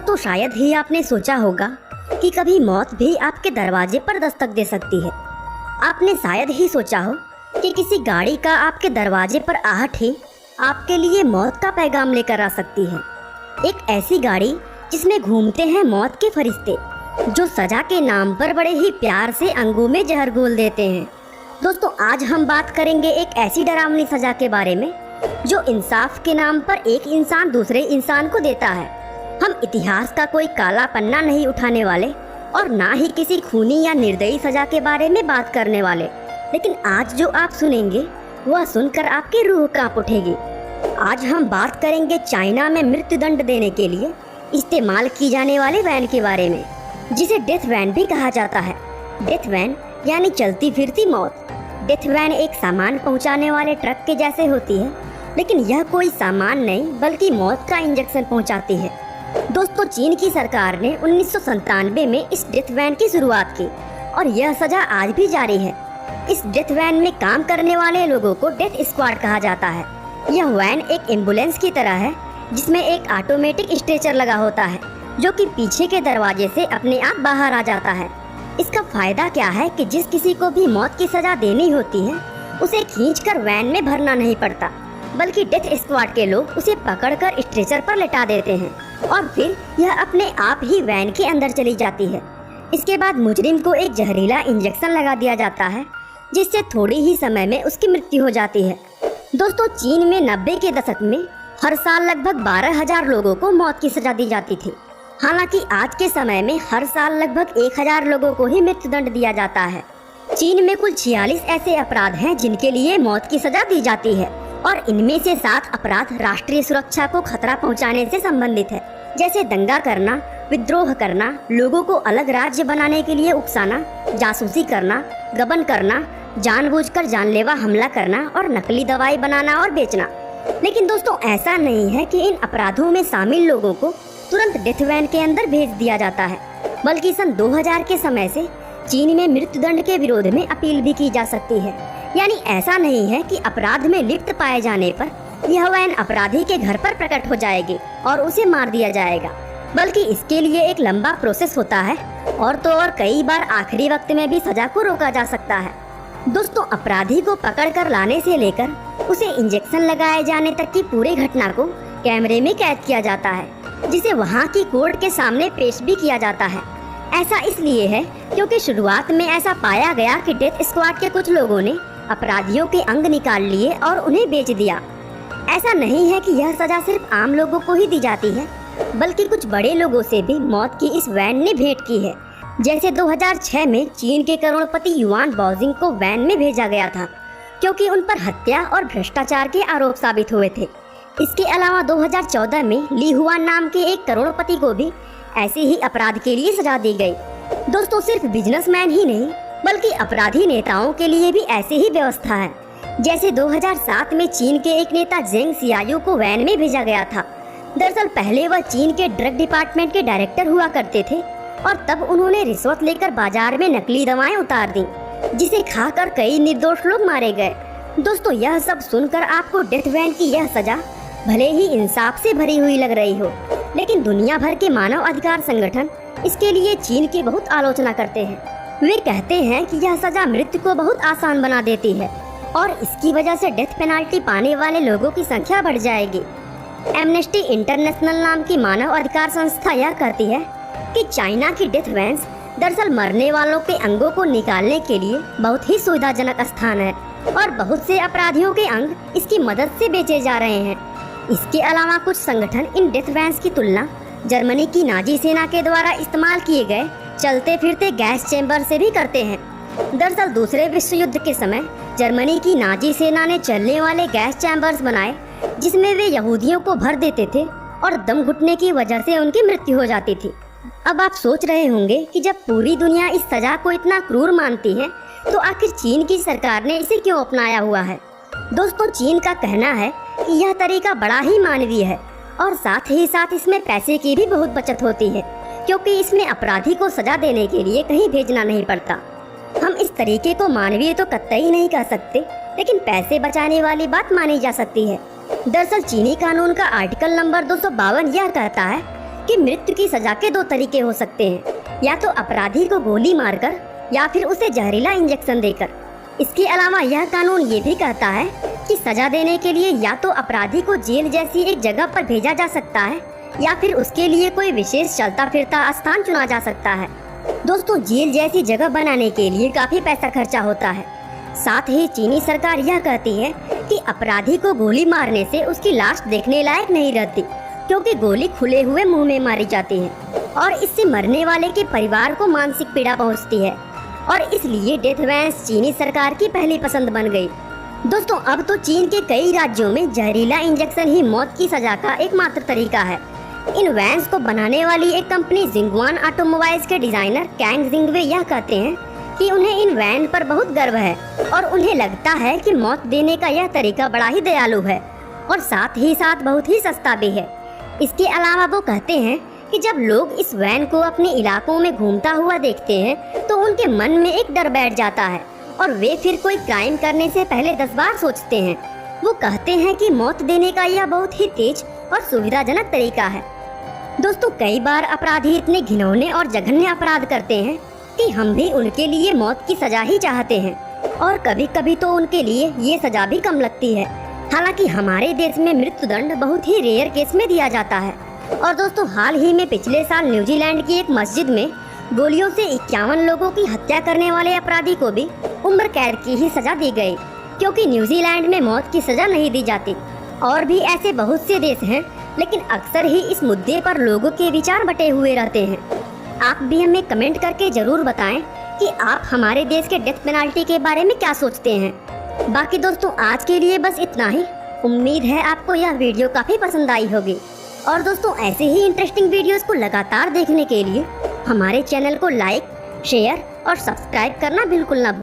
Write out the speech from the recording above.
दोस्तों, शायद ही आपने सोचा होगा कि कभी मौत भी आपके दरवाजे पर दस्तक दे सकती है। आपने शायद ही सोचा हो कि किसी गाड़ी का आपके दरवाजे पर आहट ही आपके लिए मौत का पैगाम लेकर आ सकती है। एक ऐसी गाड़ी जिसमें घूमते हैं मौत के फरिश्ते, जो सजा के नाम पर बड़े ही प्यार से अंगों में जहर घोल देते हैं। दोस्तों, आज हम बात करेंगे एक ऐसी डरावनी सजा के बारे में जो इंसाफ के नाम पर एक इंसान दूसरे इंसान को देता है। हम इतिहास का कोई काला पन्ना नहीं उठाने वाले और ना ही किसी खूनी या निर्दयी सजा के बारे में बात करने वाले, लेकिन आज जो आप सुनेंगे वह सुनकर आपकी रूह कांप उठेगी। आज हम बात करेंगे चाइना में मृत्युदंड देने के लिए इस्तेमाल की जाने वाले वैन के बारे में, जिसे डेथ वैन भी कहा जाता है। डेथ वैन यानी चलती फिरती मौत। डेथ वैन एक सामान पहुंचाने वाले ट्रक के जैसे होती है, लेकिन यह कोई सामान नहीं बल्कि मौत का इंजेक्शन पहुंचाती है। दोस्तों, चीन की सरकार ने 1997 में इस डेथ वैन की शुरुआत की और यह सजा आज भी जारी है। इस डेथ वैन में काम करने वाले लोगों को डेथ स्क्वाड कहा जाता है। यह वैन एक एम्बुलेंस की तरह है जिसमें एक ऑटोमेटिक स्ट्रेचर लगा होता है जो कि पीछे के दरवाजे से अपने आप बाहर आ जाता है। इसका फायदा क्या है कि जिस किसी को भी मौत की सजा देनी होती है उसे खींचकर वैन में भरना नहीं पड़ता, बल्कि डेथ स्क्वाड के लोग उसे पकड़कर स्ट्रेचर पर लेटा देते हैं और फिर यह अपने आप ही वैन के अंदर चली जाती है। इसके बाद मुजरिम को एक जहरीला इंजेक्शन लगा दिया जाता है जिससे थोड़ी ही समय में उसकी मृत्यु हो जाती है। दोस्तों, चीन में 90 के दशक में हर साल लगभग 12,000 लोगों को मौत की सजा दी जाती थी। हालांकि आज के समय में हर साल लगभग 1,000 लोगों को ही मृत्युदंड दिया जाता है। चीन में कुल 46 ऐसे अपराध हैं जिनके लिए मौत की सजा दी जाती है और इनमें से 7 अपराध राष्ट्रीय सुरक्षा को खतरा पहुंचाने से संबंधित है, जैसे दंगा करना, विद्रोह करना, लोगों को अलग राज्य बनाने के लिए उकसाना, जासूसी करना, गबन करना, जानबूझकर जानलेवा हमला करना और नकली दवाई बनाना और बेचना। लेकिन दोस्तों, ऐसा नहीं है कि इन अपराधों में शामिल लोगों को तुरंत डेथ वैन के अंदर भेज दिया जाता है, बल्कि सन 2000 के समय से चीन में मृत्युदंड के विरोध में अपील भी की जा सकती है। यानी ऐसा नहीं है कि अपराध में लिप्त पाए जाने पर यह वैन अपराधी के घर पर प्रकट हो जाएगी और उसे मार दिया जाएगा, बल्कि इसके लिए एक लंबा प्रोसेस होता है और तो और कई बार आखिरी वक्त में भी सजा को रोका जा सकता है। दोस्तों, अपराधी को पकड़कर लाने से लेकर उसे इंजेक्शन लगाए जाने तक की पूरी घटना को कैमरे में कैद किया जाता है, जिसे वहाँ की कोर्ट के सामने पेश भी किया जाता है। ऐसा इसलिए है क्योंकि शुरुआत में ऐसा पाया गया कि डेथ स्क्वाड के कुछ लोगों ने अपराधियों के अंग निकाल लिए और उन्हें बेच दिया। ऐसा नहीं है कि यह सजा सिर्फ आम लोगों को ही दी जाती है, बल्कि कुछ बड़े लोगों से भी मौत की इस वैन ने भेंट की है। जैसे 2006 में चीन के करोड़पति युआन बाओजिंग को वैन में भेजा गया था क्योंकि उन पर हत्या और भ्रष्टाचार के आरोप साबित हुए थे। इसके अलावा 2014 में ली हुआन नाम के एक करोड़पति को भी ऐसे ही अपराध के लिए सजा दी गई। दोस्तों, सिर्फ बिजनेसमैन ही नहीं बल्कि अपराधी नेताओं के लिए भी ऐसे ही व्यवस्था है। जैसे 2007 में चीन के एक नेता जेंग सियायू को वैन में भेजा गया था। दरअसल पहले वह चीन के ड्रग डिपार्टमेंट के डायरेक्टर हुआ करते थे और तब उन्होंने रिश्वत लेकर बाजार में नकली दवाएं उतार दी, जिसे खाकर कई निर्दोष लोग मारे गए। दोस्तों, यह सब सुनकर आपको डेथ वैन की यह सजा भले ही इंसाफ से भरी हुई लग रही हो, लेकिन दुनिया भर के मानव अधिकार संगठन इसके लिए चीन की बहुत आलोचना करते हैं। वे कहते हैं कि यह सजा मृत्यु को बहुत आसान बना देती है और इसकी वजह से डेथ पेनाल्टी पाने वाले लोगों की संख्या बढ़ जाएगी। एमनेस्टी इंटरनेशनल नाम की मानव अधिकार संस्था यह कहती है कि चाइना की डेथ वैन्स दरअसल मरने वालों के अंगों को निकालने के लिए बहुत ही सुविधाजनक स्थान है और बहुत से अपराधियों के अंग इसकी मदद से बेचे जा रहे हैं। इसके अलावा कुछ संगठन इन डेथ वैन्स की तुलना जर्मनी की नाजी सेना के द्वारा इस्तेमाल किए गए चलते फिरते गैस चैम्बर से भी करते हैं। दरअसल दूसरे विश्व युद्ध के समय जर्मनी की नाजी सेना ने चलने वाले गैस चैम्बर्स बनाए जिसमें वे यहूदियों को भर देते थे और दम घुटने की वजह से उनकी मृत्यु हो जाती थी। अब आप सोच रहे होंगे कि जब पूरी दुनिया इस सजा को इतना क्रूर मानती है तो आखिर चीन की सरकार ने इसे क्यों अपनाया हुआ है। दोस्तों, चीन का कहना है कि यह तरीका बड़ा ही मानवीय है और साथ ही साथ इसमें पैसे की भी बहुत बचत होती है, क्योंकि इसमें अपराधी को सजा देने के लिए कहीं भेजना नहीं पड़ता। हम इस तरीके को मानवीय तो कतई नहीं कह सकते, लेकिन पैसे बचाने वाली बात मानी जा सकती है। दरअसल चीनी कानून का आर्टिकल नंबर 252 यह कहता है कि मृत्यु की सजा के दो तरीके हो सकते हैं, या तो अपराधी को गोली मारकर या फिर उसे जहरीला इंजेक्शन देकर। इसके अलावा यह कानून ये भी कहता है कि सजा देने के लिए या तो अपराधी को जेल जैसी एक जगह पर भेजा जा सकता है या फिर उसके लिए कोई विशेष चलता फिरता स्थान चुना जा सकता है। दोस्तों, जेल जैसी जगह बनाने के लिए काफी पैसा खर्चा होता है। साथ ही चीनी सरकार यह कहती है कि अपराधी को गोली मारने से उसकी लाश देखने लायक नहीं रहती, क्योंकि गोली खुले हुए मुंह में मारी जाती है और इससे मरने वाले के परिवार को मानसिक पीड़ा पहुंचती है, और इसलिए डेथ वैन्स चीनी सरकार की पहली पसंद बन गई। दोस्तों, अब तो चीन के कई राज्यों में जहरीला इंजेक्शन ही मौत की सजा का एकमात्र तरीका है। इन वैन्स को बनाने वाली एक कंपनी जिंगवान ऑटोमोबाइल्स के डिजाइनर कैंग जिंगवे यह कहते हैं कि उन्हें इन वैन पर बहुत गर्व है और उन्हें लगता है कि मौत देने का यह तरीका बड़ा ही दयालु है और साथ ही साथ बहुत ही सस्ता भी है। इसके अलावा वो कहते हैं कि जब लोग इस वैन को अपने इलाकों में घूमता हुआ देखते हैं तो उनके मन में एक डर बैठ जाता है और वे फिर कोई क्राइम करने से पहले 10 बार सोचते हैं। वो कहते हैं कि मौत देने का यह बहुत ही तेज और सुविधाजनक तरीका है। दोस्तों, कई बार अपराधी इतने घिनौने और जघन्य अपराध करते हैं कि हम भी उनके लिए मौत की सजा ही चाहते हैं, और कभी कभी तो उनके लिए ये सजा भी कम लगती है। हालांकि हमारे देश में मृत्युदंड बहुत ही रेयर केस में दिया जाता है। और दोस्तों, हाल ही में पिछले साल न्यूजीलैंड की एक मस्जिद में गोलियों से 51 लोगों की हत्या करने वाले अपराधी को भी उम्र कैद की ही सजा दी गई, क्योंकि न्यूजीलैंड में मौत की सजा नहीं दी जाती। और भी ऐसे बहुत से देश हैं, लेकिन अक्सर ही इस मुद्दे पर लोगों के विचार बटे हुए रहते हैं। आप भी हमें कमेंट करके जरूर बताएं कि आप हमारे देश के डेथ पेनाल्टी के बारे में क्या सोचते हैं। बाकी दोस्तों, आज के लिए बस इतना ही। उम्मीद है आपको यह वीडियो काफी पसंद आई होगी। और दोस्तों, ऐसे ही इंटरेस्टिंग वीडियोस को लगातार देखने के लिए हमारे चैनल को लाइक, शेयर और सब्सक्राइब करना बिल्कुल ना भूलें।